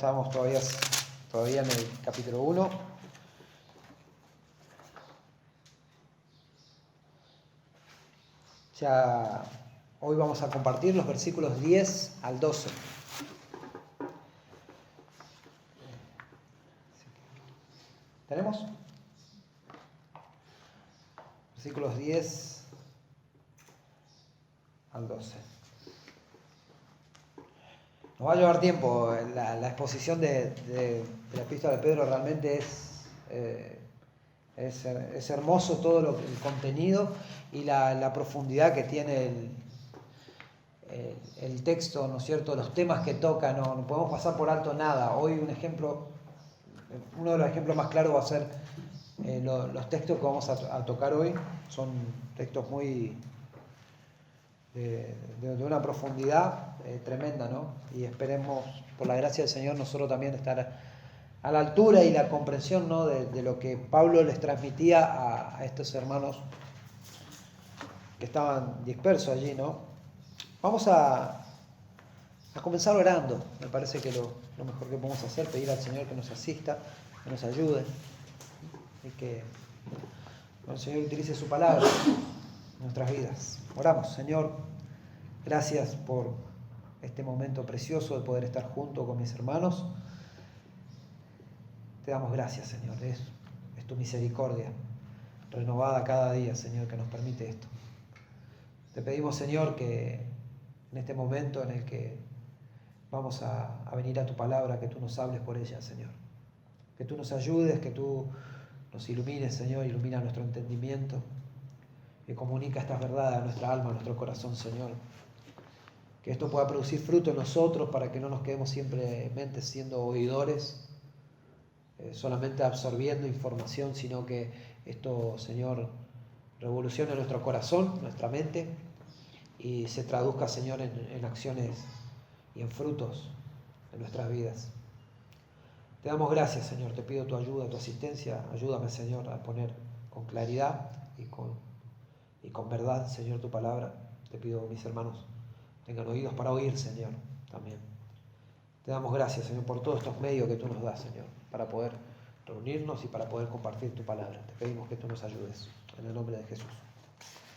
estábamos todavía en el capítulo 1. Ya hoy vamos a compartir los versículos 10 al 12. ¿Tenemos? Versículos 10 al 12. Nos va a llevar tiempo. La exposición de la epístola de Pedro realmente es hermoso todo el contenido y la profundidad que tiene el texto, ¿no es cierto? Los temas que toca, no podemos pasar por alto nada. Hoy uno de los ejemplos más claros va a ser los textos que vamos a tocar hoy. Son textos muy de una profundidad tremenda, ¿no? Y esperemos, por la gracia del Señor, nosotros también estar a la altura y la comprensión, ¿no? de lo que Pablo les transmitía a estos hermanos que estaban dispersos allí, ¿no? Vamos a comenzar orando. Me parece que lo mejor que podemos hacer, pedir al Señor que nos asista, que nos ayude y que el Señor utilice su palabra en nuestras vidas. Oramos. Señor, gracias por este momento precioso de poder estar junto con mis hermanos. Te damos gracias, Señor. Es tu misericordia renovada cada día, Señor, que nos permite esto. Te pedimos, Señor, que en este momento en el que vamos a venir a tu palabra, que tú nos hables por ella, Señor. Que tú nos ayudes, que tú nos ilumines, Señor, ilumina nuestro entendimiento, que comunica estas verdades a nuestra alma, a nuestro corazón, Señor. Que esto pueda producir fruto en nosotros para que no nos quedemos simplemente siendo oidores, solamente absorbiendo información, sino que esto, Señor, revolucione nuestro corazón, nuestra mente, y se traduzca, Señor, en acciones y en frutos en nuestras vidas. Te damos gracias, Señor. Te pido tu ayuda, tu asistencia. Ayúdame, Señor, a poner con claridad y con verdad, Señor, tu palabra. Te pido, mis hermanos, tengan oídos para oír, Señor, también. Te damos gracias, Señor, por todos estos medios que tú nos das, Señor, para poder reunirnos y para poder compartir tu palabra. Te pedimos que tú nos ayudes. En el nombre de Jesús.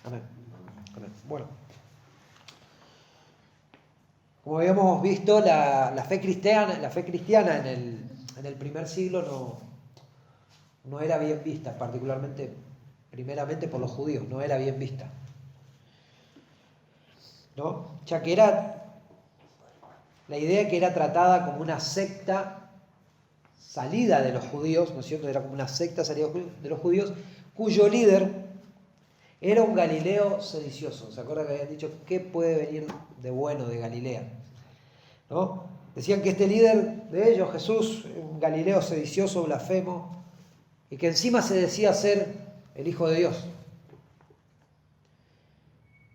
Amén. Amén. Bueno, como habíamos visto, la fe cristiana en el primer siglo no era bien vista, primeramente por los judíos, no era bien vista, ¿no? Ya que la idea que era tratada como una secta salida de los judíos, ¿no es cierto? Era como una secta salida de los judíos, cuyo líder era un Galileo sedicioso. ¿Se acuerdan que habían dicho qué puede venir de bueno de Galilea? ¿No? Decían que este líder de ellos, Jesús, un Galileo sedicioso, blasfemo, y que encima se decía ser el Hijo de Dios.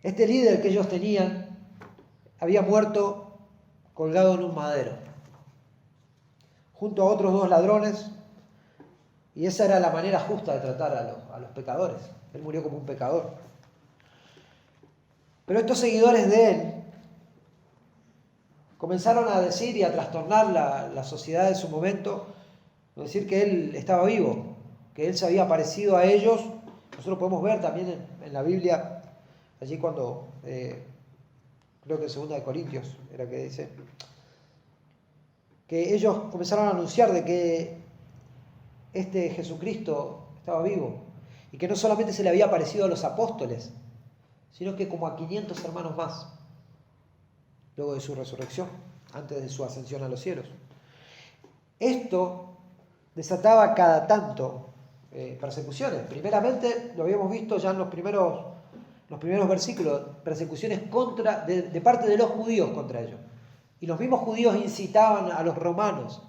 Este líder que ellos tenían había muerto colgado en un madero, junto a otros 2 ladrones, y esa era la manera justa de tratar a los pecadores. Él murió como un pecador. Pero estos seguidores de él comenzaron a decir y a trastornar la sociedad de su momento, decir que él estaba vivo, que él se había aparecido a ellos. Nosotros podemos ver también en la Biblia, allí cuando, creo que en 2 Corintios era que dice, que ellos comenzaron a anunciar de que este Jesucristo estaba vivo y que no solamente se le había aparecido a los apóstoles, sino que como a 500 hermanos más, luego de su resurrección, antes de su ascensión a los cielos. Esto desataba cada tanto persecuciones. Primeramente, lo habíamos visto ya en los primeros versículos, persecuciones de parte de los judíos contra ellos. Y los mismos judíos incitaban a los romanos,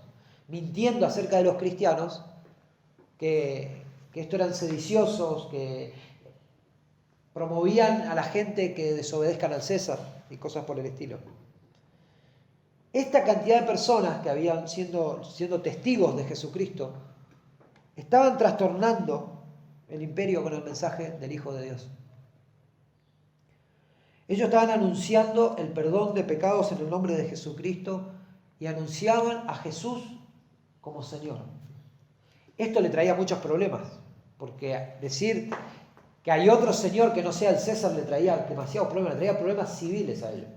mintiendo acerca de los cristianos, que estos eran sediciosos, que promovían a la gente que desobedezcan al César y cosas por el estilo. Esta cantidad de personas que habían siendo testigos de Jesucristo estaban trastornando el imperio con el mensaje del Hijo de Dios. Ellos estaban anunciando el perdón de pecados en el nombre de Jesucristo y anunciaban a Jesús como Señor. Esto le traía muchos problemas, porque decir que hay otro Señor que no sea el César le traía demasiados problemas, le traía problemas civiles a ellos.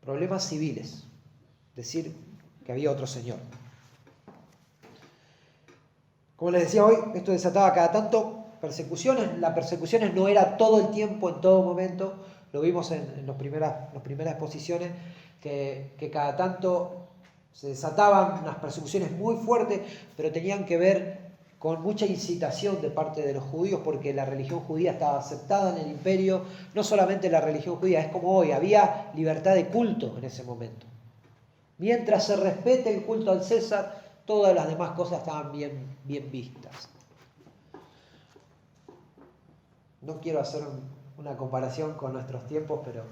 Problemas civiles, decir que había otro Señor. Como les decía hoy, esto desataba cada tanto persecuciones. Las persecuciones no era todo el tiempo, en todo momento. Lo vimos en las primeras exposiciones, que cada tanto se desataban unas persecuciones muy fuertes, pero tenían que ver con mucha incitación de parte de los judíos, porque la religión judía estaba aceptada en el imperio. No solamente la religión judía, es como hoy, había libertad de culto en ese momento. Mientras se respete el culto al César, todas las demás cosas estaban bien vistas. No quiero hacer una comparación con nuestros tiempos, pero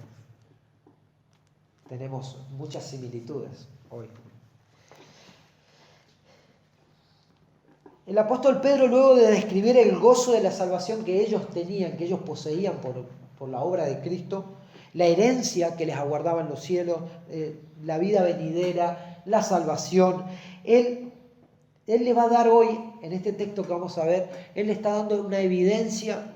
tenemos muchas similitudes hoy. El apóstol Pedro, luego de describir el gozo de la salvación que ellos tenían, que ellos poseían por la obra de Cristo, la herencia que les aguardaba en los cielos, la vida venidera, la salvación, Él le va a dar hoy, en este texto que vamos a ver, Él le está dando una evidencia,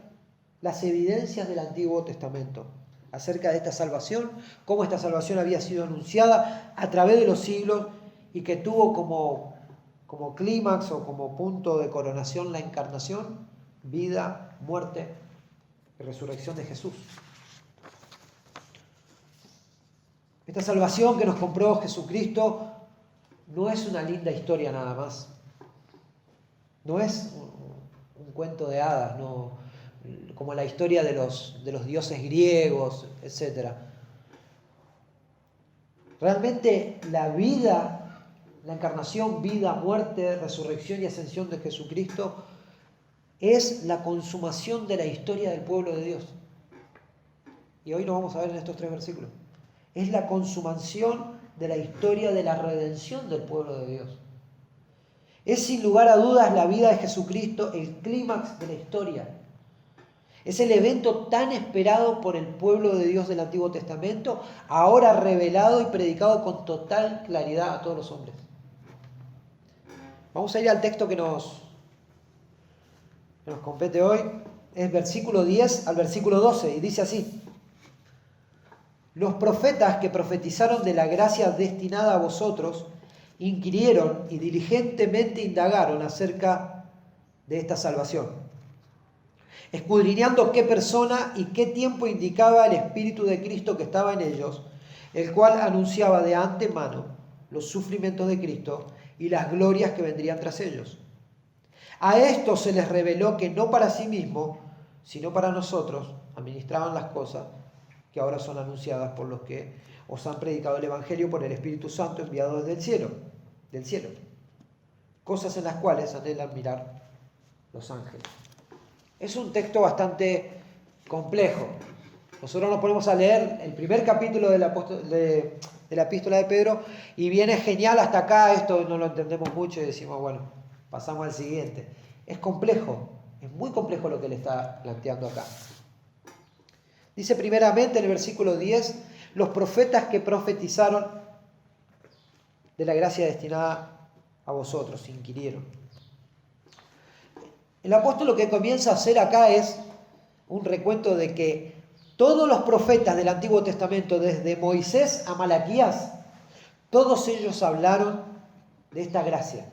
las evidencias del Antiguo Testamento acerca de esta salvación, cómo esta salvación había sido anunciada a través de los siglos y que tuvo como clímax o como punto de coronación la encarnación, vida, muerte y resurrección de Jesús. Esta salvación que nos compró Jesucristo no es una linda historia nada más. No es un cuento de hadas, no, como la historia de los dioses griegos, etc. Realmente la vida, la encarnación, vida, muerte, resurrección y ascensión de Jesucristo es la consumación de la historia del pueblo de Dios. Y hoy lo vamos a ver en estos 3 versículos. Es la consumación de la historia de la redención del pueblo de Dios. Es sin lugar a dudas la vida de Jesucristo el clímax de la historia. Es el evento tan esperado por el pueblo de Dios del Antiguo Testamento, ahora revelado y predicado con total claridad a todos los hombres. Vamos a ir al texto que nos compete hoy. Es versículo 10 al versículo 12 y dice así: Los profetas que profetizaron de la gracia destinada a vosotros inquirieron y diligentemente indagaron acerca de esta salvación, escudriñando qué persona y qué tiempo indicaba el Espíritu de Cristo que estaba en ellos, el cual anunciaba de antemano los sufrimientos de Cristo y las glorias que vendrían tras ellos. A esto se les reveló que no para sí mismo, sino para nosotros, administraban las cosas que ahora son anunciadas por los que os han predicado el Evangelio por el Espíritu Santo enviado desde el cielo, cosas en las cuales anhelan mirar los ángeles. Es un texto bastante complejo. Nosotros nos ponemos a leer el primer capítulo de la epístola de Pedro y viene genial hasta acá, esto no lo entendemos mucho y decimos, bueno, pasamos al siguiente. Es complejo, es muy complejo lo que le está planteando acá. Dice primeramente en el versículo 10, los profetas que profetizaron de la gracia destinada a vosotros, inquirieron. El apóstol lo que comienza a hacer acá es un recuento de que todos los profetas del Antiguo Testamento, desde Moisés a Malaquías, todos ellos hablaron de esta gracia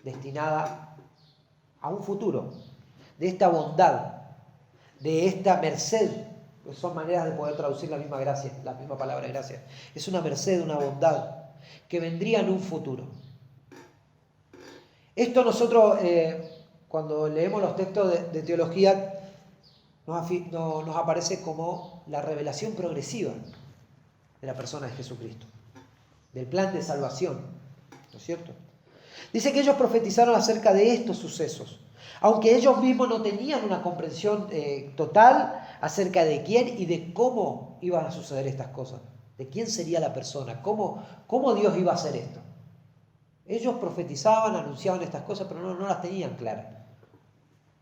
destinada a un futuro, de esta bondad, de esta merced. Son maneras de poder traducir la misma gracia, la misma palabra gracia. Es una merced, una bondad que vendría en un futuro. Esto nosotros, cuando leemos los textos de teología, nos aparece como la revelación progresiva de la persona de Jesucristo, del plan de salvación, ¿no es cierto? Dice que ellos profetizaron acerca de estos sucesos, aunque ellos mismos no tenían una comprensión total acerca de quién y de cómo iban a suceder estas cosas, de quién sería la persona, cómo Dios iba a hacer esto. Ellos profetizaban, anunciaban estas cosas, pero no las tenían claras.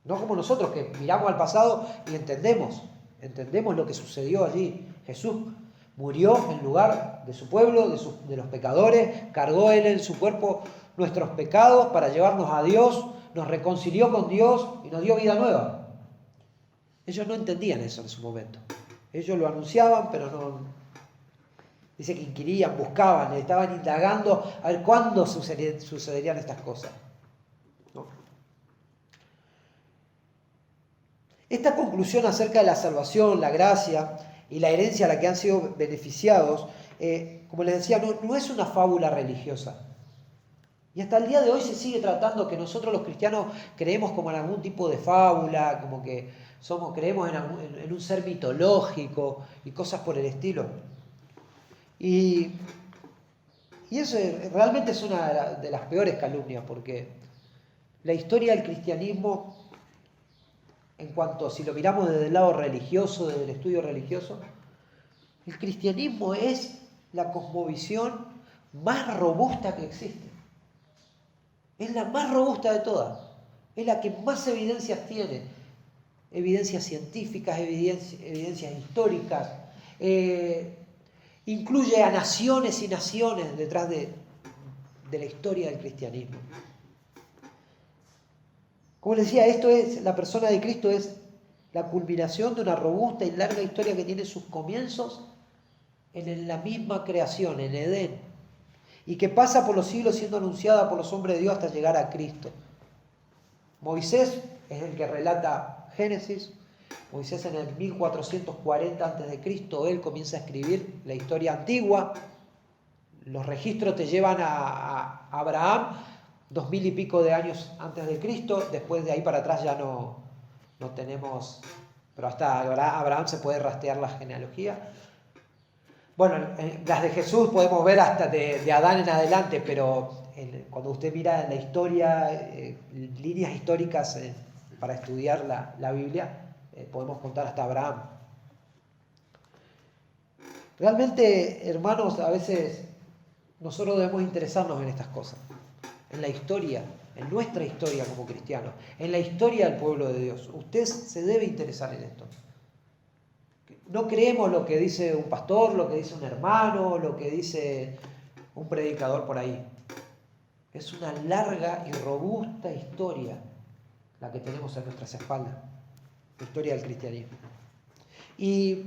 No como nosotros que miramos al pasado y entendemos lo que sucedió allí. Jesús Murió en lugar de su pueblo, de los pecadores, cargó Él en su cuerpo nuestros pecados para llevarnos a Dios, nos reconcilió con Dios y nos dio vida nueva. Ellos no entendían eso en su momento. Ellos lo anunciaban, pero no. Dice que inquirían, buscaban, estaban indagando a ver cuándo sucederían estas cosas. ¿No? Esta conclusión acerca de la salvación, la gracia y la herencia a la que han sido beneficiados, como les decía, no es una fábula religiosa. Y hasta el día de hoy se sigue tratando que nosotros los cristianos creemos como en algún tipo de fábula, como que creemos en un ser mitológico y cosas por el estilo. Y eso realmente es una de las peores calumnias, porque la historia del cristianismo, en cuanto si lo miramos desde el lado religioso, desde el estudio religioso, el cristianismo es la cosmovisión más robusta que existe. Es la más robusta de todas. Es la que más evidencias tiene. Evidencias científicas, evidencias históricas. Incluye a naciones y naciones detrás de la historia del cristianismo. Como les decía, la persona de Cristo es la culminación de una robusta y larga historia que tiene sus comienzos en la misma creación, en Edén, y que pasa por los siglos siendo anunciada por los hombres de Dios hasta llegar a Cristo. Moisés es el que relata Génesis. Moisés en el 1440 a.C., él comienza a escribir la historia antigua. Los registros te llevan a Abraham, 2000 y pico de años antes de Cristo. Después de ahí para atrás ya no tenemos, pero hasta Abraham se puede rastrear la genealogía. Bueno, las de Jesús podemos ver hasta de Adán en adelante, pero cuando usted mira en la historia, líneas históricas para estudiar la Biblia, podemos contar hasta Abraham. Realmente, hermanos, a veces nosotros debemos interesarnos en estas cosas, en la historia, en nuestra historia como cristianos, en la historia del pueblo de Dios. Usted se debe interesar en esto. No creemos lo que dice un pastor, lo que dice un hermano, lo que dice un predicador por ahí. Es una larga y robusta historia la que tenemos en nuestras espaldas, la historia del cristianismo. Y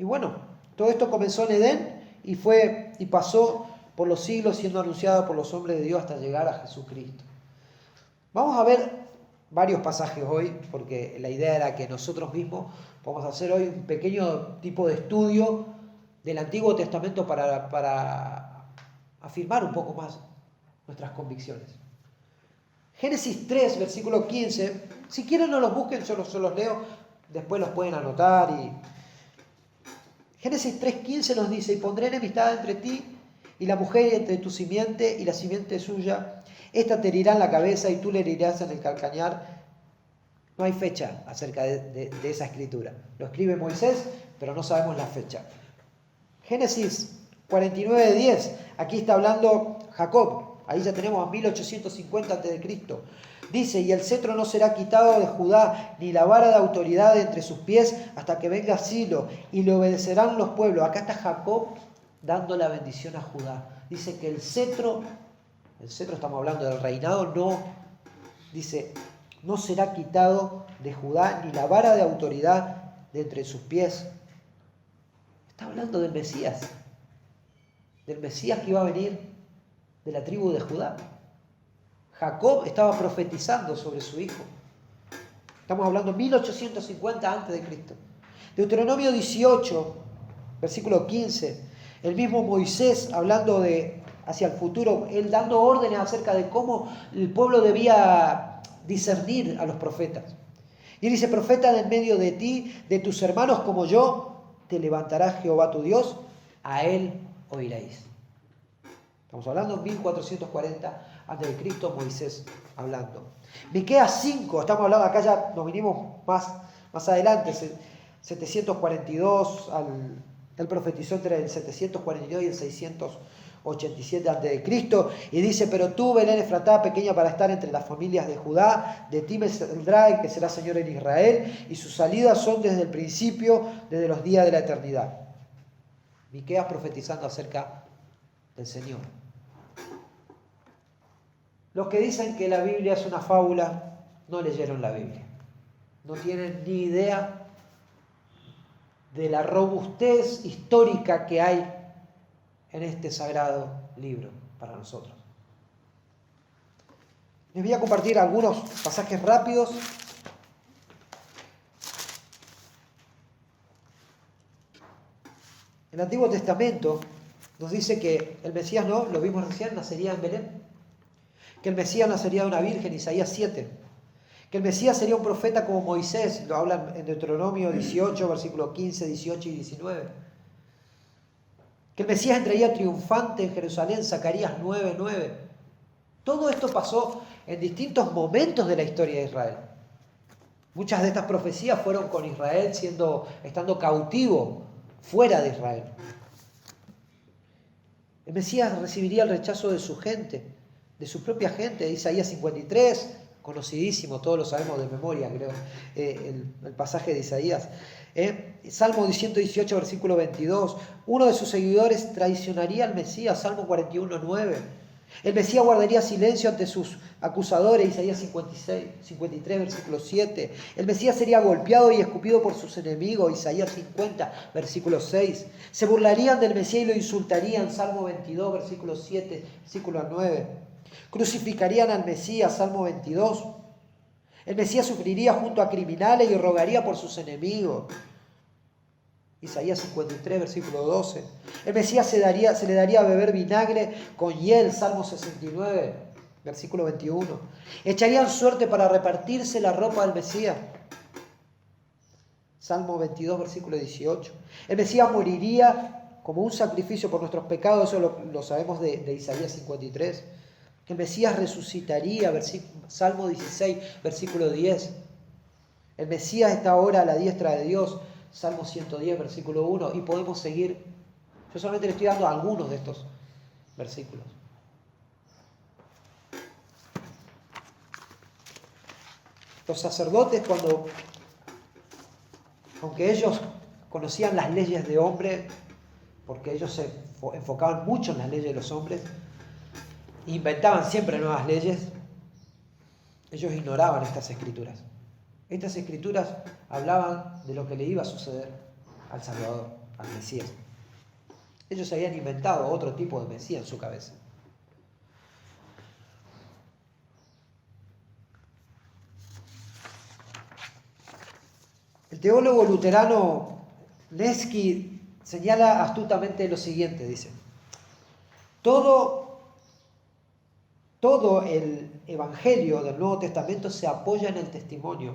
bueno, todo esto comenzó en Edén y pasó por los siglos siendo anunciado por los hombres de Dios hasta llegar a Jesucristo. Vamos a ver varios pasajes hoy, porque la idea era que nosotros mismos vamos a hacer hoy un pequeño tipo de estudio del Antiguo Testamento para afirmar un poco más nuestras convicciones. Génesis 3, versículo 15. Si quieren no los busquen, yo los leo, después los pueden anotar. Génesis 3:15 nos dice: y pondré enemistad entre ti y la mujer, entre tu simiente y la simiente suya. Esta te herirá en la cabeza y tú le herirás en el calcañar. No hay fecha acerca de esa escritura. Lo escribe Moisés, pero no sabemos la fecha. Génesis 49:10. Aquí está hablando Jacob. Ahí ya tenemos a 1850 a.C. Dice: y el cetro no será quitado de Judá, ni la vara de autoridad de entre sus pies, hasta que venga Silo, y le obedecerán los pueblos. Acá está Jacob dando la bendición a Judá. Dice que el cetro estamos hablando del reinado, no será quitado de Judá, ni la vara de autoridad de entre sus pies. Está hablando del Mesías que iba a venir de la tribu de Judá. Jacob estaba profetizando sobre su hijo. Estamos hablando de 1850 a.C. Deuteronomio 18, versículo 15. El mismo Moisés hablando hacia el futuro, él dando órdenes acerca de cómo el pueblo debía discernir a los profetas. Y dice: profeta de en medio de ti, de tus hermanos como yo, te levantará Jehová tu Dios, a él oiréis. Estamos hablando de 1440 a.C., Moisés hablando. Miqueas 5, estamos hablando, acá ya nos vinimos más adelante, 742, él profetizó entre el 742 y el 687 a.C. y dice: pero tú, Belén Efratá, pequeña para estar entre las familias de Judá, de ti me saldrá el que será Señor en Israel, y sus salidas son desde el principio, desde los días de la eternidad. Miqueas profetizando acerca del Señor. Los que dicen que la Biblia es una fábula no leyeron la Biblia. No tienen ni idea de la robustez histórica que hay en este sagrado libro para nosotros. Les voy a compartir algunos pasajes rápidos. El Antiguo Testamento nos dice que el Mesías, no, lo vimos recién, nacería en Belén. Que el Mesías nacería de una virgen, Isaías 7. Que el Mesías sería un profeta como Moisés, lo hablan en Deuteronomio 18, versículos 15, 18 y 19. Que el Mesías entraría triunfante en Jerusalén, Zacarías 9, 9. Todo esto pasó en distintos momentos de la historia de Israel. Muchas de estas profecías fueron con Israel estando cautivo fuera de Israel. El Mesías recibiría el rechazo de su gente, de su propia gente. Isaías 53, conocidísimo, todos lo sabemos de memoria, creo, el pasaje de Isaías. Salmo 118, versículo 22. Uno de sus seguidores traicionaría al Mesías, Salmo 41, 9. El Mesías guardaría silencio ante sus acusadores, Isaías 53, versículo 7. El Mesías sería golpeado y escupido por sus enemigos, Isaías 50, versículo 6. Se burlarían del Mesías y lo insultarían, Salmo 22, versículo 7, versículo 9. Crucificarían al Mesías, Salmo 22. El Mesías sufriría junto a criminales y rogaría por sus enemigos, Isaías 53, versículo 12. El Mesías se le daría a beber vinagre con hiel, Salmo 69, versículo 21. Echarían suerte para repartirse la ropa del Mesías, Salmo 22, versículo 18. El Mesías moriría como un sacrificio por nuestros pecados, eso lo sabemos de Isaías 53. Que el Mesías resucitaría, Salmo 16, versículo 10. El Mesías está ahora a la diestra de Dios, Salmo 110, versículo 1, y podemos seguir. Yo solamente le estoy dando algunos de estos versículos. Los sacerdotes, aunque ellos conocían las leyes de hombre, porque ellos se enfocaban mucho en las leyes de los hombres, inventaban siempre nuevas leyes, ellos ignoraban estas escrituras. Estas escrituras hablaban de lo que le iba a suceder al Salvador, al Mesías. Ellos habían inventado otro tipo de Mesías en su cabeza. El teólogo luterano Leski señala astutamente lo siguiente, dice: todo el Evangelio del Nuevo Testamento se apoya en el testimonio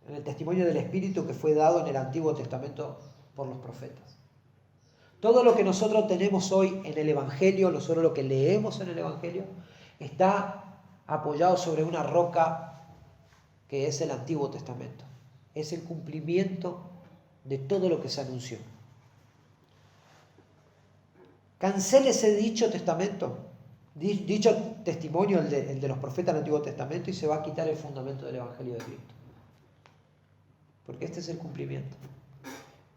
del Espíritu que fue dado en el Antiguo Testamento por los profetas. Todo lo que nosotros tenemos hoy en el Evangelio, nosotros lo que leemos en el Evangelio, está apoyado sobre una roca que es el Antiguo Testamento. Es el cumplimiento de todo lo que se anunció. Cancélese dicho testamento, dicho testimonio, el de los profetas del Antiguo Testamento, y se va a quitar el fundamento del Evangelio de Cristo. Porque este es el cumplimiento.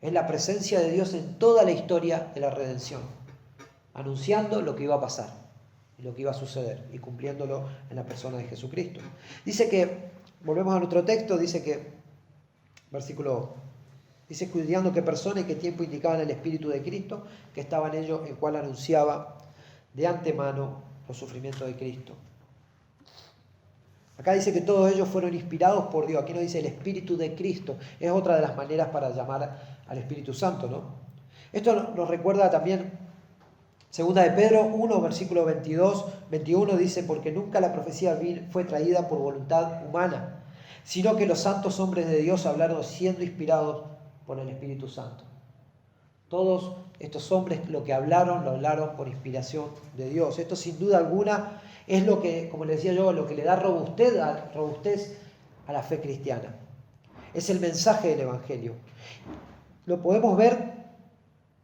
Es la presencia de Dios en toda la historia de la redención, anunciando lo que iba a pasar y lo que iba a suceder y cumpliéndolo en la persona de Jesucristo. Dice que, volvemos a nuestro texto, dice que, dice estudiando qué persona y qué tiempo indicaban el Espíritu de Cristo, que estaba en ellos, el cual anunciaba de antemano los sufrimientos de Cristo. Acá dice que todos ellos fueron inspirados por Dios. Aquí no dice el Espíritu de Cristo. Es otra de las maneras para llamar al Espíritu Santo, ¿no? Esto nos recuerda también, segunda de Pedro 1, versículo 21, dice: porque nunca la profecía fue traída por voluntad humana, sino que los santos hombres de Dios hablaron siendo inspirados por el Espíritu Santo. Todos estos hombres lo hablaron por inspiración de Dios. Esto sin duda alguna es lo que, como les decía yo, lo que le da robustez a la fe cristiana. Es el mensaje del Evangelio. Lo podemos ver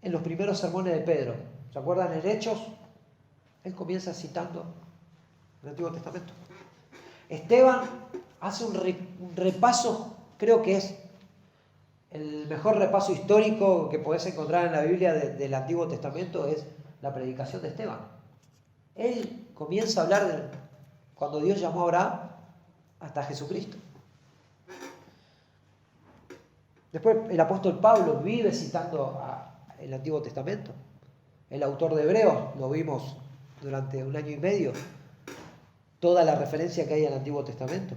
en los primeros sermones de Pedro. ¿Se acuerdan en Hechos? Él comienza citando el Antiguo Testamento. Esteban hace un repaso, creo que es El mejor repaso histórico que podés encontrar en la Biblia del Antiguo Testamento es la predicación de Esteban. Él comienza a hablar de cuando Dios llamó a Abraham hasta Jesucristo. Después el apóstol Pablo vive citando el Antiguo Testamento. El autor de Hebreos, lo vimos durante 1 año y medio, toda la referencia que hay al Antiguo Testamento.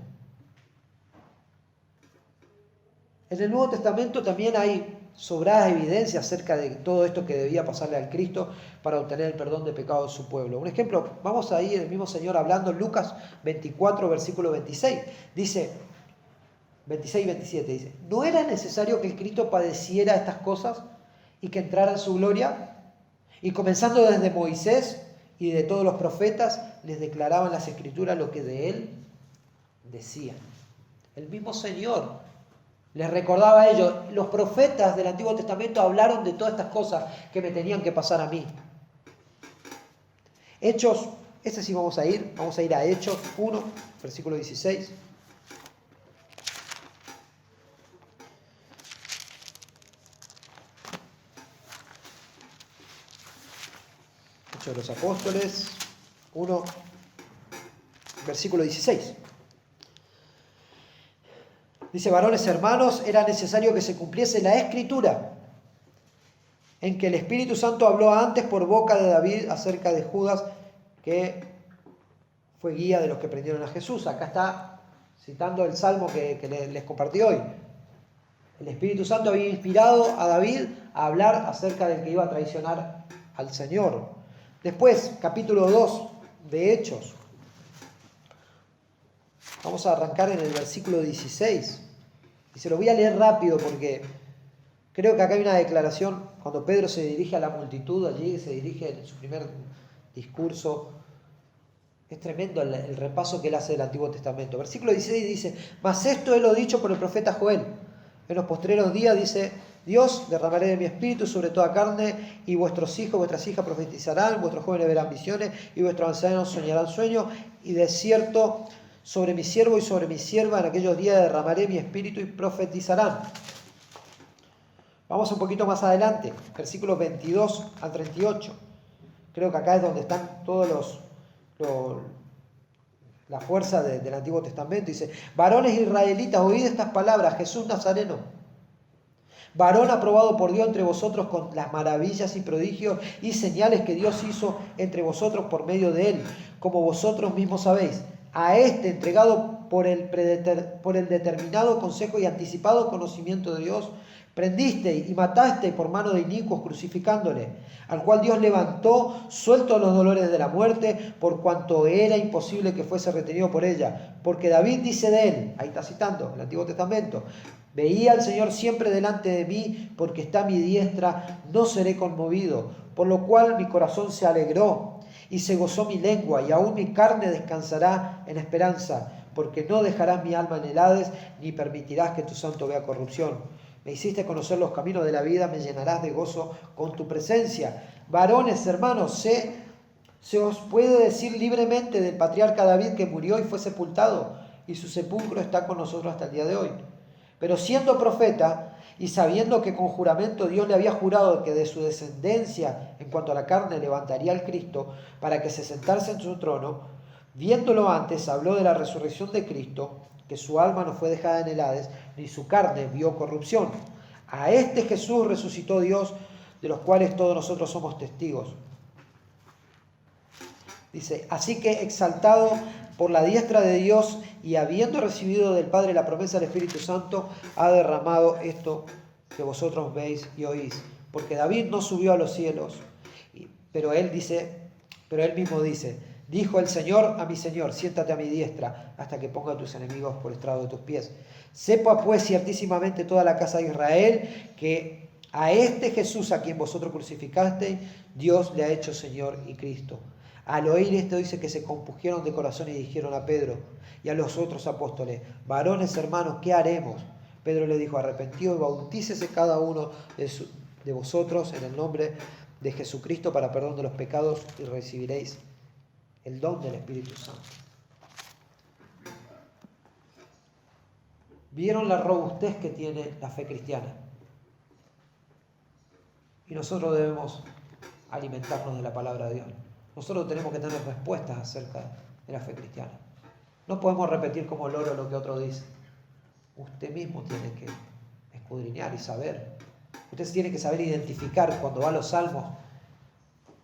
En el Nuevo Testamento también hay sobradas evidencias acerca de todo esto que debía pasarle al Cristo para obtener el perdón de pecados de su pueblo. Un ejemplo, vamos a ir el mismo Señor hablando en Lucas 24, versículo 26. Dice, 26 y 27, dice, ¿no era necesario que el Cristo padeciera estas cosas y que entrara en su gloria? Y comenzando desde Moisés y de todos los profetas, les declaraban las Escrituras lo que de él decían. El mismo Señor les recordaba a ellos, los profetas del Antiguo Testamento hablaron de todas estas cosas que me tenían que pasar a mí. Hechos, este sí vamos a ir a Hechos 1, versículo 16. Hechos de los Apóstoles 1, versículo 16. Dice, varones hermanos, era necesario que se cumpliese la Escritura, en que el Espíritu Santo habló antes por boca de David acerca de Judas, que fue guía de los que prendieron a Jesús. Acá está citando el salmo que les compartí hoy. El Espíritu Santo había inspirado a David a hablar acerca del que iba a traicionar al Señor. Después, capítulo 2 de Hechos. Vamos a arrancar en el versículo 16. Y se lo voy a leer rápido porque creo que acá hay una declaración. Cuando Pedro se dirige a la multitud, allí se dirige en su primer discurso. Es tremendo el repaso que él hace del Antiguo Testamento. Versículo 16 dice, mas esto él lo dicho por el profeta Joel. En los postreros días dice, Dios, derramaré de mi espíritu sobre toda carne, y vuestros hijos, vuestras hijas profetizarán, vuestros jóvenes verán visiones, y vuestros ancianos soñarán sueños, y de cierto sobre mi siervo y sobre mi sierva en aquellos días derramaré mi espíritu y profetizarán. Vamos un poquito más adelante, versículos 22 al 38. Creo que acá es donde están todos la fuerza del Antiguo Testamento. Dice, varones israelitas, oíd estas palabras, Jesús Nazareno, varón aprobado por Dios entre vosotros con las maravillas y prodigios y señales que Dios hizo entre vosotros por medio de él, como vosotros mismos sabéis. A este entregado por el determinado consejo y anticipado conocimiento de Dios, prendisteis y matasteis por mano de inicuos crucificándole, al cual Dios levantó, suelto los dolores de la muerte, por cuanto era imposible que fuese retenido por ella. Porque David dice de él, ahí está citando el Antiguo Testamento, veía al Señor siempre delante de mí, porque está a mi diestra, no seré conmovido, por lo cual mi corazón se alegró y se gozó mi lengua, y aún mi carne descansará en esperanza, porque no dejarás mi alma en el Hades, ni permitirás que tu santo vea corrupción. Me hiciste conocer los caminos de la vida, me llenarás de gozo con tu presencia. Varones, hermanos, se os puede decir libremente del patriarca David que murió y fue sepultado, y su sepulcro está con nosotros hasta el día de hoy. Pero siendo profeta, y sabiendo que con juramento Dios le había jurado que de su descendencia en cuanto a la carne levantaría al Cristo para que se sentase en su trono, viéndolo antes, habló de la resurrección de Cristo, que su alma no fue dejada en el Hades, ni su carne vio corrupción. A este Jesús resucitó Dios, de los cuales todos nosotros somos testigos. Dice, así que exaltado por la diestra de Dios y habiendo recibido del Padre la promesa del Espíritu Santo, ha derramado esto que vosotros veis y oís. Porque David no subió a los cielos, pero él mismo dice, dijo el Señor a mi Señor, siéntate a mi diestra hasta que ponga a tus enemigos por estrado de tus pies. Sepa pues ciertísimamente toda la casa de Israel que a este Jesús a quien vosotros crucificasteis, Dios le ha hecho Señor y Cristo. Al oír esto dice que se compusieron de corazón y dijeron a Pedro y a los otros apóstoles, varones hermanos, ¿qué haremos? Pedro le dijo, arrepentidos y bautícese cada uno de vosotros en el nombre de Jesucristo para perdón de los pecados y recibiréis el don del Espíritu Santo. ¿Vieron la robustez que tiene la fe cristiana? Y nosotros debemos alimentarnos de la palabra de Dios. Nosotros tenemos que tener respuestas acerca de la fe cristiana. No podemos repetir como loro lo que otro dice. Usted mismo tiene que escudriñar y saber. Usted tiene que saber identificar cuando va a los salmos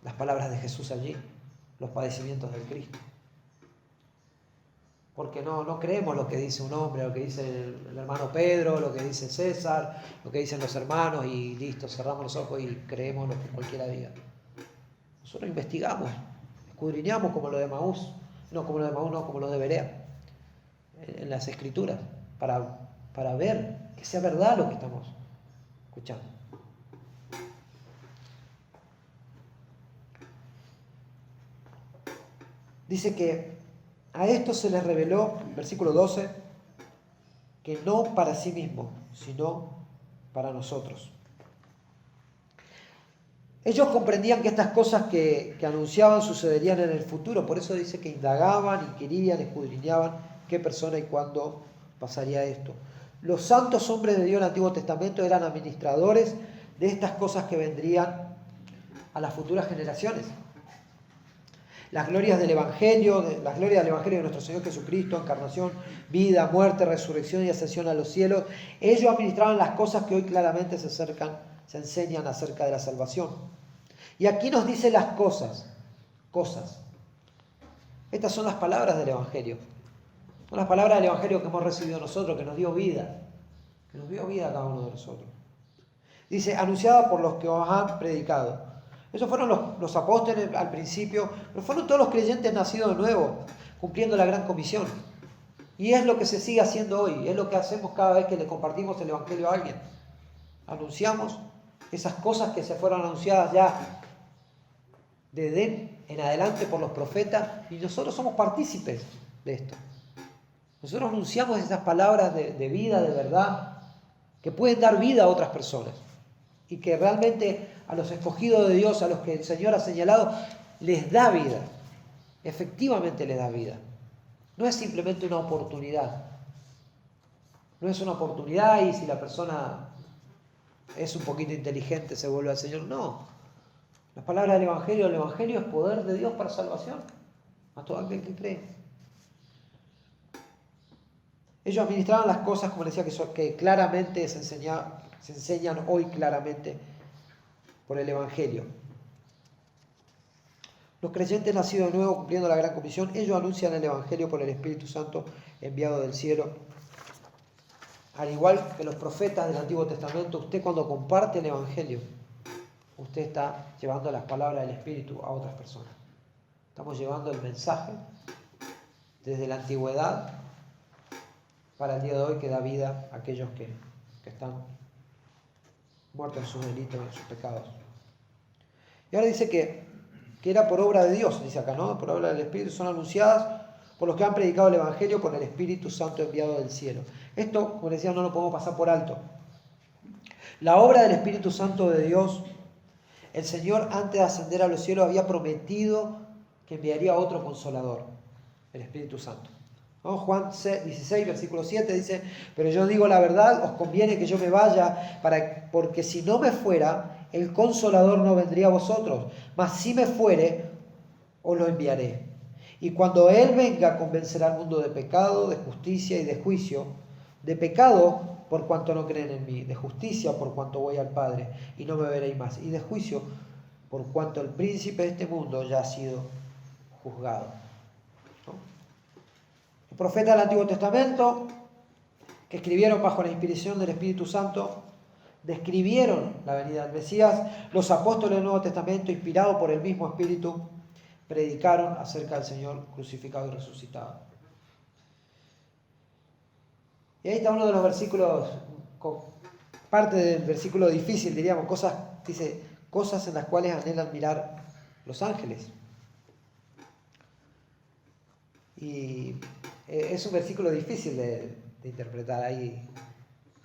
las palabras de Jesús allí, los padecimientos del Cristo. Porque no creemos lo que dice un hombre, lo que dice el hermano Pedro, lo que dice César, lo que dicen los hermanos y listo, cerramos los ojos y creemos lo que cualquiera diga. Nosotros investigamos, escudriñamos como lo de Maús, como lo de Berea, en las Escrituras, para ver que sea verdad lo que estamos escuchando. Dice que a esto se les reveló, versículo 12, que no para sí mismo, sino para nosotros. Ellos comprendían que estas cosas que anunciaban sucederían en el futuro, por eso dice que indagaban, inquirían, escudriñaban qué persona y cuándo pasaría esto. Los santos hombres de Dios del Antiguo Testamento eran administradores de estas cosas que vendrían a las futuras generaciones. Las glorias del Evangelio, de nuestro Señor Jesucristo, encarnación, vida, muerte, resurrección y ascensión a los cielos. Ellos administraban las cosas que hoy claramente se enseñan acerca de la salvación. Y aquí nos dice las cosas. Estas son las palabras del Evangelio. Son las palabras del Evangelio que hemos recibido nosotros, que nos dio vida. Que nos dio vida a cada uno de nosotros. Dice, anunciada por los que os han predicado. Esos fueron los apóstoles al principio, pero fueron todos los creyentes nacidos de nuevo, cumpliendo la gran comisión. Y es lo que se sigue haciendo hoy, es lo que hacemos cada vez que le compartimos el Evangelio a alguien. Anunciamos esas cosas que se fueron anunciadas ya de Edén en adelante por los profetas, y nosotros somos partícipes de esto. Nosotros anunciamos esas palabras de vida, de verdad, que pueden dar vida a otras personas. Y que realmente a los escogidos de Dios, a los que el Señor ha señalado, les da vida. Efectivamente les da vida. No es simplemente una oportunidad. No es una oportunidad y si la persona es un poquito inteligente se vuelve al Señor. No. Las palabras del Evangelio, el Evangelio es poder de Dios para salvación. A todo aquel que cree. Ellos administraban las cosas, como decía, que claramente se enseñan hoy claramente por el Evangelio. Los creyentes nacidos de nuevo, cumpliendo la gran comisión, ellos anuncian el Evangelio por el Espíritu Santo enviado del cielo. Al igual que los profetas del Antiguo Testamento, usted cuando comparte el Evangelio, usted está llevando las palabras del Espíritu a otras personas. Estamos llevando el mensaje desde la antigüedad para el día de hoy que da vida a aquellos que están muertos en sus delitos, en sus pecados. Y ahora dice que era por obra de Dios, dice acá, ¿no? Por obra del Espíritu, son anunciadas por los que han predicado el Evangelio por el Espíritu Santo enviado del cielo. Esto, como decía, no lo podemos pasar por alto. La obra del Espíritu Santo de Dios, el Señor antes de ascender a los cielos había prometido que enviaría otro consolador, el Espíritu Santo. ¿No? Juan 16, versículo 7 dice, pero yo digo la verdad, os conviene que yo me vaya, porque si no me fuera, el Consolador no vendría a vosotros, mas si me fuere, os lo enviaré. Y cuando Él venga, convencerá al mundo de pecado, de justicia y de juicio. De pecado, por cuanto no creen en mí. De justicia, por cuanto voy al Padre, y no me veréis más. Y de juicio, por cuanto el príncipe de este mundo ya ha sido juzgado. Los profetas del Antiguo Testamento, que escribieron bajo la inspiración del Espíritu Santo, describieron la venida del Mesías. Los apóstoles del Nuevo Testamento, inspirados por el mismo Espíritu, predicaron acerca del Señor crucificado y resucitado. Y ahí está uno de los versículos, parte del versículo difícil, diríamos, dice, cosas en las cuales anhelan mirar los ángeles. Y es un versículo difícil de interpretar. Ahí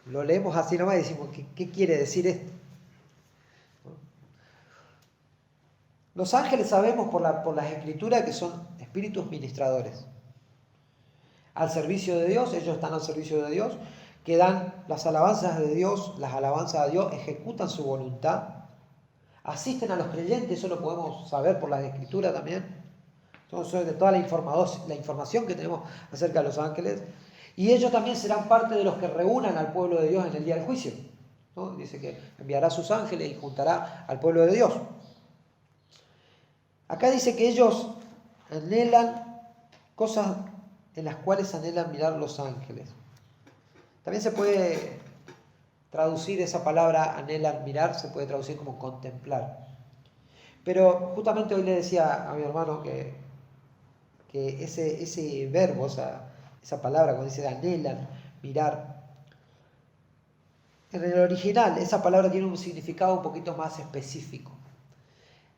lo leemos así nomás y decimos, ¿qué quiere decir esto? Los ángeles sabemos por las escrituras que son espíritus ministradores. Al servicio de Dios, ellos están al servicio de Dios, que dan las alabanzas de Dios, las alabanzas a Dios, ejecutan su voluntad asisten a los creyentes, eso lo podemos saber por las Escrituras también. Son de toda la información que tenemos acerca de los ángeles. Y ellos también serán parte de los que reúnan al pueblo de Dios en el día del juicio, ¿no? Dice que enviará a sus ángeles y juntará al pueblo de Dios. Acá dice que ellos anhelan cosas en las cuales anhelan mirar los ángeles. También se puede traducir esa palabra anhelan mirar, se puede traducir como contemplar. Pero justamente hoy le decía a mi hermano que ese verbo, esa palabra cuando dice anhelan mirar, en el original esa palabra tiene un significado un poquito más específico.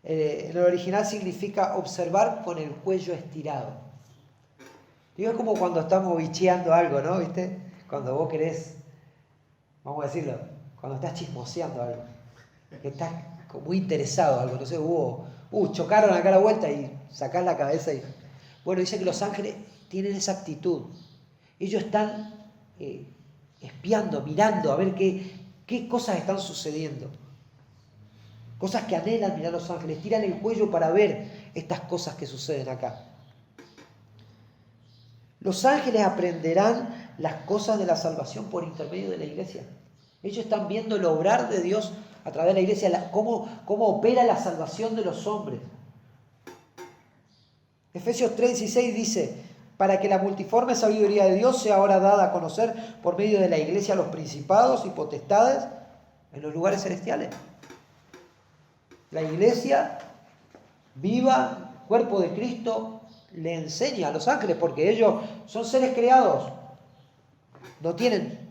En el original significa observar con el cuello estirado. Digo, es como cuando estamos bicheando algo, ¿no? ¿Viste? Cuando vos querés, vamos a decirlo, cuando estás chismoseando algo, que estás muy interesado en algo, no sé, chocaron acá a la vuelta y sacás la cabeza y... Bueno, dice que los ángeles tienen esa actitud. Ellos están espiando, mirando, a ver qué cosas están sucediendo. Cosas que anhelan mirar los ángeles, tiran el cuello para ver estas cosas que suceden acá. Los ángeles aprenderán las cosas de la salvación por intermedio de la iglesia. Ellos están viendo el obrar de Dios a través de la iglesia, cómo opera la salvación de los hombres. Efesios 3:16 dice, para que la multiforme sabiduría de Dios sea ahora dada a conocer por medio de la iglesia a los principados y potestades en los lugares celestiales. La iglesia viva, cuerpo de Cristo, le enseña a los ángeles, porque ellos son seres creados,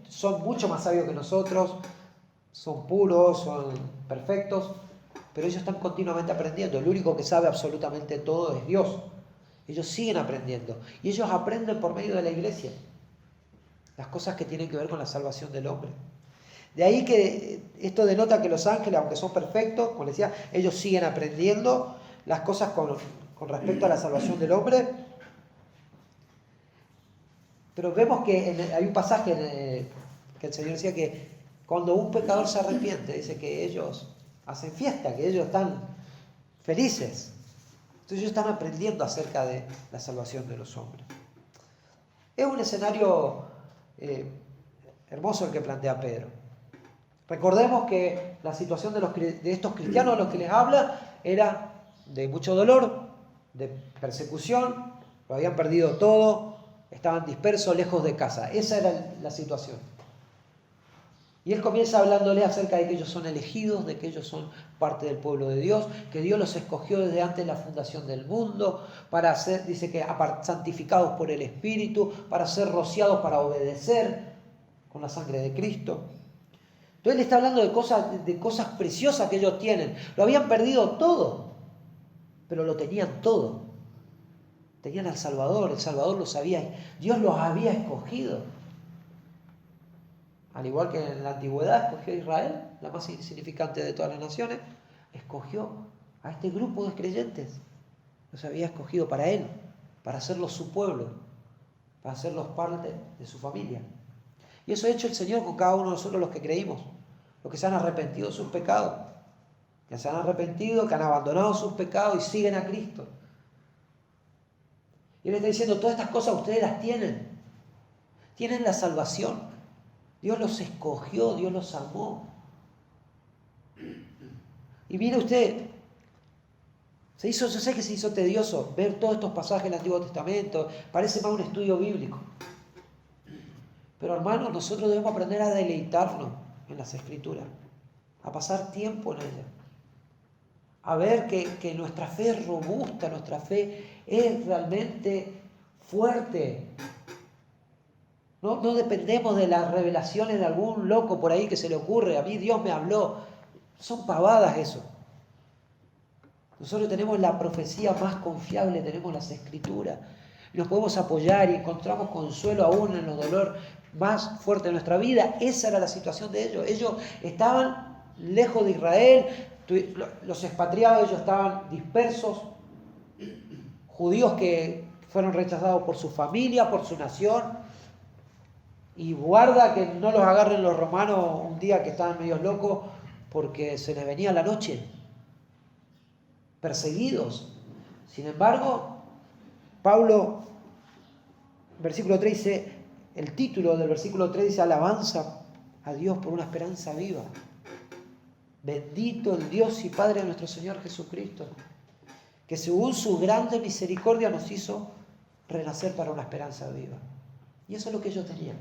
son mucho más sabios que nosotros, son puros, son perfectos, pero ellos están continuamente aprendiendo. El único que sabe absolutamente todo es Dios. Ellos siguen aprendiendo y ellos aprenden por medio de la iglesia las cosas que tienen que ver con la salvación del hombre. De ahí que esto denota que los ángeles, aunque son perfectos, como les decía, ellos siguen aprendiendo las cosas con respecto a la salvación del hombre. Pero vemos que hay un pasaje que el Señor decía que cuando un pecador se arrepiente, dice que ellos hacen fiesta, que ellos están felices. Entonces ellos están aprendiendo acerca de la salvación de los hombres. Es un escenario hermoso el que plantea Pedro. Recordemos que la situación de estos cristianos a los que les habla era de mucho dolor, de persecución, lo habían perdido todo, estaban dispersos, lejos de casa. Esa era la situación. Y él comienza hablándole acerca de que ellos son elegidos, de que ellos son parte del pueblo de Dios, que Dios los escogió desde antes de la fundación del mundo, para ser, dice que santificados por el Espíritu, para ser rociados, para obedecer con la sangre de Cristo. Entonces él está hablando de cosas preciosas que ellos tienen. Lo habían perdido todo, pero lo tenían todo. Tenían al Salvador, el Salvador lo sabía, Dios los había escogido. Al igual que en la antigüedad escogió a Israel, la más insignificante de todas las naciones, escogió a este grupo de creyentes. Los había escogido para Él, para hacerlos su pueblo, para hacerlos parte de su familia. Y eso ha hecho el Señor con cada uno de nosotros los que creímos, los que se han arrepentido de sus pecados, que se han arrepentido, que han abandonado sus pecados y siguen a Cristo. Y Él está diciendo, todas estas cosas ustedes las tienen. Tienen la salvación. Dios los escogió, Dios los amó. Y mire usted, yo sé que se hizo tedioso ver todos estos pasajes del Antiguo Testamento, parece más un estudio bíblico. Pero hermanos, nosotros debemos aprender a deleitarnos en las Escrituras, a pasar tiempo en ellas, a ver que nuestra fe es robusta, nuestra fe es realmente fuerte. No dependemos de las revelaciones de algún loco por ahí que se le ocurre, a mí Dios me habló. Son pavadas eso. Nosotros tenemos la profecía más confiable, tenemos las Escrituras. Nos podemos apoyar y encontramos consuelo aún en los dolores más fuertes de nuestra vida. Esa era la situación de ellos. Ellos estaban lejos de Israel, los expatriados, ellos estaban dispersos. Judíos que fueron rechazados por su familia, por su nación. Y guarda que no los agarren los romanos un día que estaban medio locos porque se les venía la noche. perseguidos. Sin embargo, Pablo, versículo 3 dice, el título del versículo 3 dice, alabanza a Dios por una esperanza viva. Bendito el Dios y Padre de nuestro Señor Jesucristo, que según su grande misericordia nos hizo renacer para una esperanza viva. Y eso es lo que ellos tenían.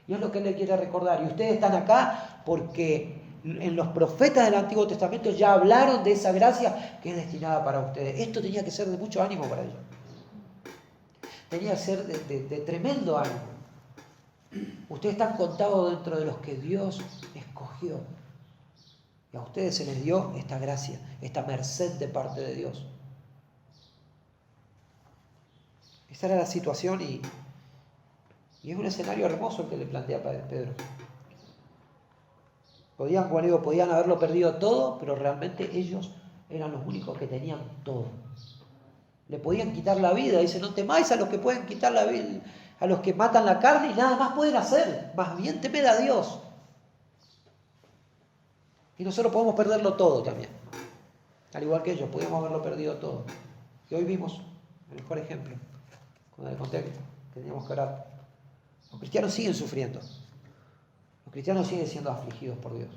Y es lo que Él le quiere recordar. Y ustedes están acá porque en los profetas del Antiguo Testamento ya hablaron de esa gracia que es destinada para ustedes. Esto tenía que ser de mucho ánimo para ellos. Tenía que ser de tremendo ánimo. Ustedes están contados dentro de los que Dios escogió. Y a ustedes se les dio esta gracia, esta merced de parte de Dios. Esa era la situación y es un escenario hermoso el que le plantea Pedro. Podían haberlo perdido todo, pero realmente ellos eran los únicos que tenían todo. Le podían quitar la vida. Dice, no temáis a los que pueden quitar la vida, a los que matan la carne y nada más pueden hacer. Más bien temed a Dios. Y nosotros podemos perderlo todo también. Al igual que ellos, podíamos haberlo perdido todo. Y hoy vimos el mejor ejemplo, cuando le conté que teníamos que orar. Los cristianos siguen sufriendo. Los cristianos siguen siendo afligidos por Dios.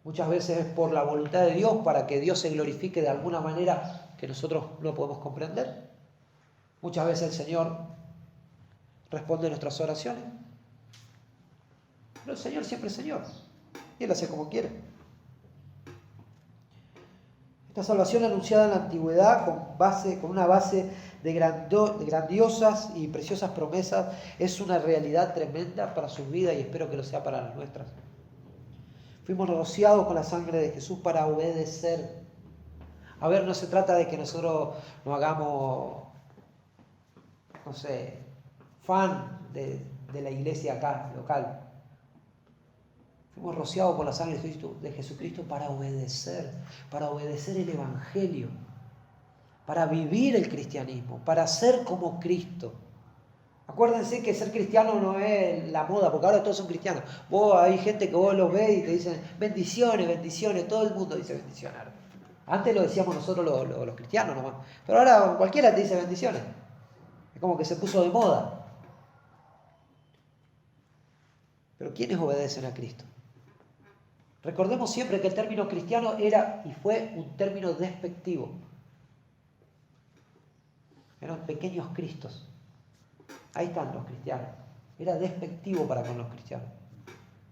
Muchas veces es por la voluntad de Dios para que Dios se glorifique de alguna manera que nosotros no podemos comprender. Muchas veces el Señor responde nuestras oraciones. Pero el Señor siempre es Señor. Y Él hace como quiere. Esta salvación anunciada en la antigüedad con una base de grandiosas y preciosas promesas es una realidad tremenda para sus vidas y espero que lo sea para las nuestras. Fuimos rociados con la sangre de Jesús para obedecer. A ver, no se trata de que nosotros nos hagamos, no sé, fan de la iglesia acá, local. Fuimos rociados por la sangre de Jesucristo para obedecer el Evangelio, para vivir el cristianismo, para ser como Cristo. Acuérdense que ser cristiano no es la moda, porque ahora todos son cristianos. Hay gente que vos los ves y te dicen bendiciones, bendiciones, todo el mundo dice bendiciones. Antes lo decíamos nosotros los cristianos nomás, pero ahora cualquiera te dice bendiciones. Es como que se puso de moda. Pero ¿quiénes obedecen a Cristo? Recordemos siempre que el término cristiano era y fue un término despectivo. Eran pequeños cristos. Ahí están los cristianos. Era despectivo para con los cristianos.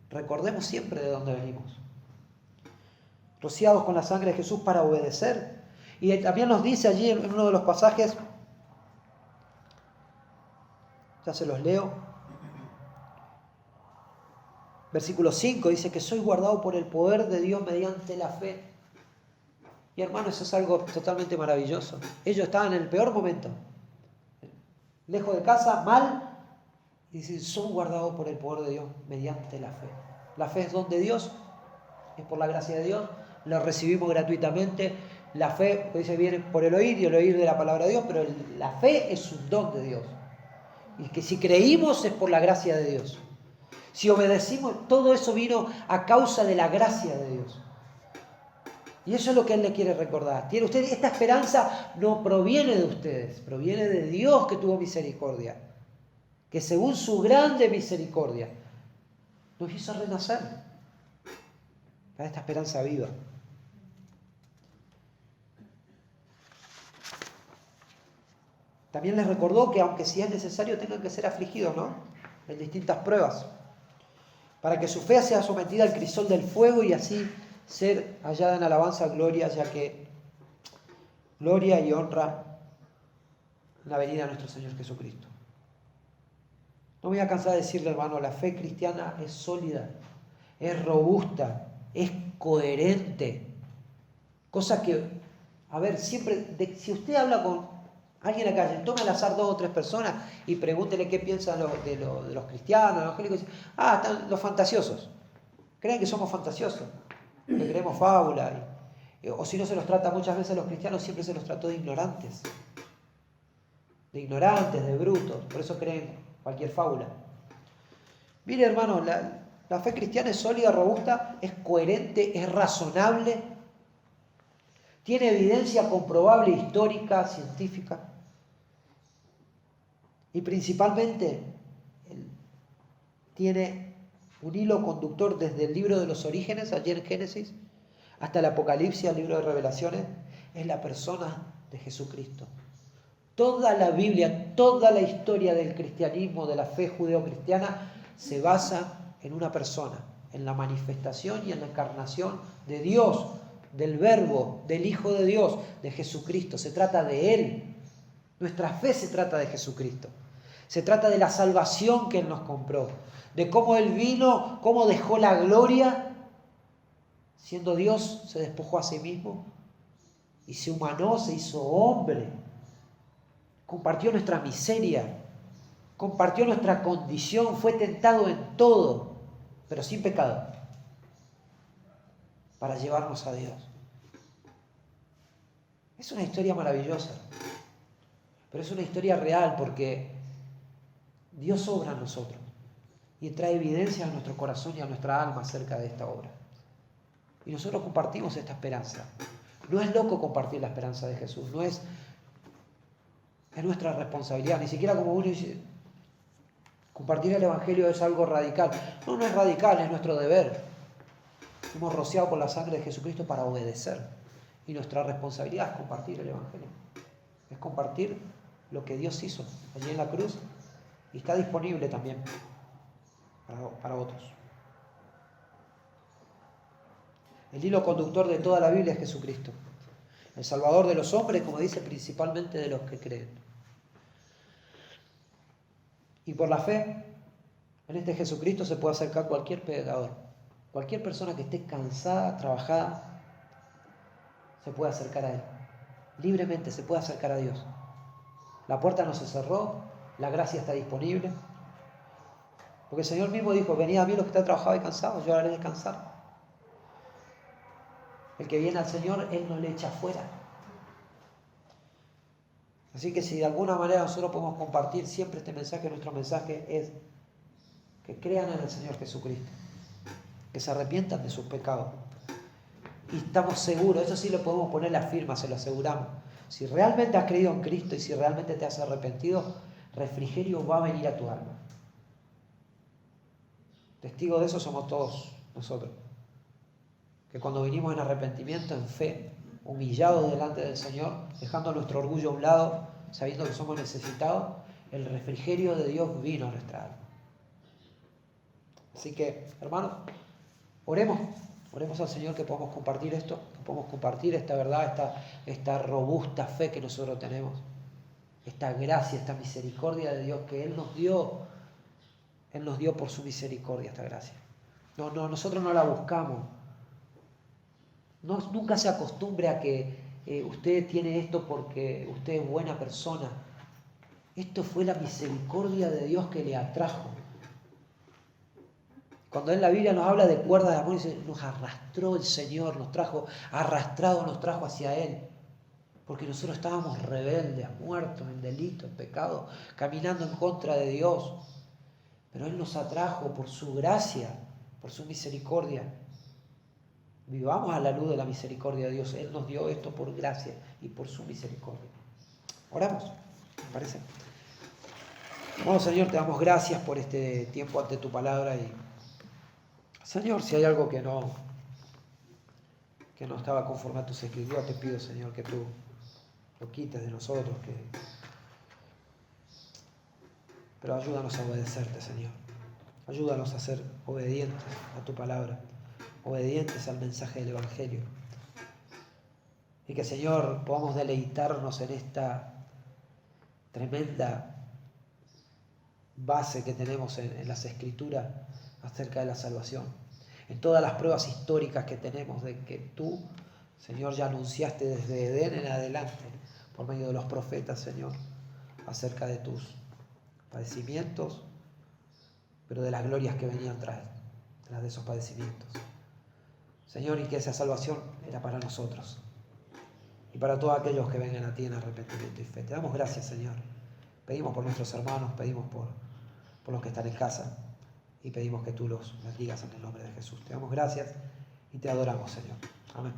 Recordemos siempre de dónde venimos. Rociados con la sangre de Jesús para obedecer. Y también nos dice allí en uno de los pasajes, ya se los leo, versículo 5 dice que soy guardado por el poder de Dios mediante la fe. Y hermano, eso es algo totalmente maravilloso. Ellos estaban en el peor momento. Lejos de casa, mal. Y dicen, son guardados por el poder de Dios mediante la fe. La fe es don de Dios. Es por la gracia de Dios. La recibimos gratuitamente. La fe, dice, viene por el oír y el oír de la palabra de Dios. Pero la fe es un don de Dios. Y que si creímos es por la gracia de Dios. Si obedecimos, todo eso vino a causa de la gracia de Dios. Y eso es lo que Él le quiere recordar. Esta esperanza no proviene de ustedes, proviene de Dios que tuvo misericordia. Que según su grande misericordia nos hizo renacer para esta esperanza viva. También les recordó que aunque si es necesario tengan que ser afligidos, ¿no? En distintas pruebas. Para que su fe sea sometida al crisol del fuego y así ser hallada en alabanza, gloria, ya que gloria y honra en la venida de nuestro Señor Jesucristo. No me voy a cansar de decirle, hermano, la fe cristiana es sólida, es robusta, es coherente. Cosa que, a ver, siempre, si usted habla con alguien en la calle, tome al azar 2 o 3 personas y pregúntele qué piensan de los cristianos, evangélicos. Están los fantasiosos. Creen que somos fantasiosos, que creemos fábulas. O si no se los trata muchas veces a los cristianos, siempre se los trató de ignorantes. De brutos. Por eso creen cualquier fábula. Mire, hermano, la fe cristiana es sólida, robusta, es coherente, es razonable. Tiene evidencia comprobable, histórica, científica. Y principalmente tiene un hilo conductor desde el libro de los orígenes, allí en Génesis, hasta el Apocalipsis, el libro de Revelaciones, es la persona de Jesucristo. Toda la Biblia, toda la historia del cristianismo, de la fe judeocristiana, se basa en una persona, en la manifestación y en la encarnación de Dios, del Verbo, del Hijo de Dios, de Jesucristo. Se trata de Él. Nuestra fe se trata de Jesucristo. Se trata de la salvación que Él nos compró, de cómo Él vino, cómo dejó la gloria, siendo Dios, se despojó a sí mismo y se humanó, se hizo hombre. Compartió nuestra miseria, compartió nuestra condición, fue tentado en todo, pero sin pecado, para llevarnos a Dios. Es una historia maravillosa, pero es una historia real porque Dios obra en nosotros y trae evidencia a nuestro corazón y a nuestra alma acerca de esta obra. Y nosotros compartimos esta esperanza. No es loco compartir la esperanza de Jesús, no es nuestra responsabilidad, ni siquiera como uno dice, compartir el Evangelio es algo radical. No, no es radical, es nuestro deber. Fuimos rociados por la sangre de Jesucristo para obedecer. Y nuestra responsabilidad es compartir el Evangelio. Es compartir lo que Dios hizo allí en la cruz y está disponible también para otros. El hilo conductor de toda la Biblia es Jesucristo, el Salvador de los hombres, como dice, principalmente de los que creen. Y por la fe en este Jesucristo se puede acercar cualquier pecador, cualquier persona que esté cansada, trabajada, se puede acercar a Él. Libremente se puede acercar a Dios. La puerta no se cerró, la gracia está disponible. Porque el Señor mismo dijo, venid a mí los que están trabajados y cansados, yo haré descansar. El que viene al Señor, Él no le echa fuera. Así que si de alguna manera nosotros podemos compartir siempre este mensaje, nuestro mensaje es que crean en el Señor Jesucristo, que se arrepientan de sus pecados. Y estamos seguros, eso sí le podemos poner la firma, se lo aseguramos. Si realmente has creído en Cristo y si realmente te has arrepentido, refrigerio va a venir a tu alma. Testigos de eso somos todos nosotros. Que cuando vinimos en arrepentimiento, en fe, humillados delante del Señor, dejando nuestro orgullo a un lado, sabiendo que somos necesitados, el refrigerio de Dios vino a nuestra alma. Así que, hermanos, oremos al Señor que podamos compartir esto, que podamos compartir esta verdad, esta robusta fe que nosotros tenemos, esta gracia, esta misericordia de Dios que Él nos dio por su misericordia esta gracia. No, nosotros no la buscamos. Nunca se acostumbre a que usted tiene esto porque usted es buena persona. Esto fue la misericordia de Dios que le atrajo. Cuando en la Biblia nos habla de cuerdas de amor, dice, nos arrastró el Señor, nos trajo hacia Él. Porque nosotros estábamos rebeldes, muertos en delito, en pecado, caminando en contra de Dios. Pero Él nos atrajo por su gracia, por su misericordia. Vivamos a la luz de la misericordia de Dios. Él nos dio esto por gracia y por su misericordia. Oramos, ¿me parece? Bueno, Señor, te damos gracias por este tiempo ante tu palabra y, Señor, si hay algo que no estaba conforme a tus escrituras, te pido, Señor, que tú lo quites de nosotros, pero ayúdanos a obedecerte, Señor. Ayúdanos a ser obedientes a tu palabra, obedientes al mensaje del Evangelio. Y que, Señor, podamos deleitarnos en esta tremenda base que tenemos en las Escrituras acerca de la salvación. En todas las pruebas históricas que tenemos de que tú, Señor, ya anunciaste desde Edén en adelante, por medio de los profetas, Señor, acerca de tus padecimientos, pero de las glorias que venían tras de esos padecimientos. Señor, y que esa salvación era para nosotros y para todos aquellos que vengan a ti en arrepentimiento y fe. Te damos gracias, Señor. Pedimos por nuestros hermanos, pedimos por los que están en casa y pedimos que tú los bendigas en el nombre de Jesús. Te damos gracias y te adoramos, Señor. Amén.